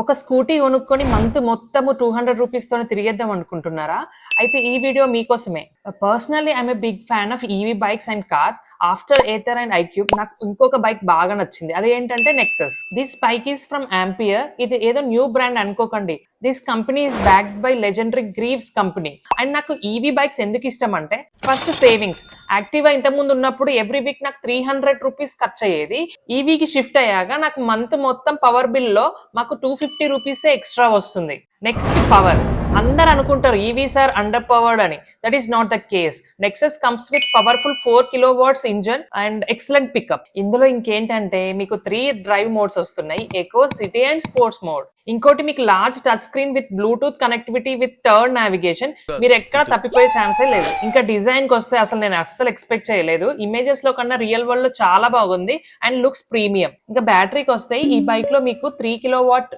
ఒక స్కూటీ కొనుక్కొని మంత్ మొత్తము 200 రూపీస్ తోనే తిరిగేద్దాం అనుకుంటున్నారా? అయితే ఈ వీడియో మీకోసమే. Personally I'm a big fan of EV bikes and cars. After Ather and iQube నాకు ఇంకొక బైక్ బాగా నచ్చింది. అది ఏంటంటే Nexus. This bike is from Ampere. ఇది ఏదో న్యూ బ్రాండ్ అనుకోకండి. This company is backed by legendary Greaves company. And నాకు ఈవీ బైక్స్ ఎందుకు ఇష్టం అంటే, ఫస్ట్ సేవింగ్స్. యాక్టివా ఇంతకుముందు ఉన్నప్పుడు ఎవ్రీ వీక్ నాకు 300 రూపీస్ ఖర్చు అయ్యేది. ఈవీకి షిఫ్ట్ అయ్యాక నాకు మంత్ మొత్తం పవర్ బిల్ లో మాకు 250 రూపీసే ఎక్స్ట్రా వస్తుంది. Next power. అందరు అనుకుంటారు ఈవీస్ ఆర్ అండర్ పవర్డ్ అని. That is not the case. Nexus comes with powerful 4 kilowatts engine and excellent pickup. ఇందులో ఇంకేంటంటే మీకు 3 డ్రైవ్ మోడ్స్ వస్తున్నాయి: eco, city and sports mode. ఇంకోటి మీకు large touch screen with Bluetooth connectivity with turn navigation. మీరు ఎక్కడ తప్పిపోయే ఛాన్సే లేదు. ఇంకా డిజైన్ కి వస్తే అసలు నేను అస్సలు ఎక్స్పెక్ట్ చేయలేదు. ఇమేజెస్ లో కన్నా రియల్ వరల్డ్ లో చాలా బాగుంది అండ్ లుక్స్ ప్రీమియం. ఇంకా బ్యాటరీకి వస్తే ఈ బైక్ లో మీకు 3 కిలోవాట్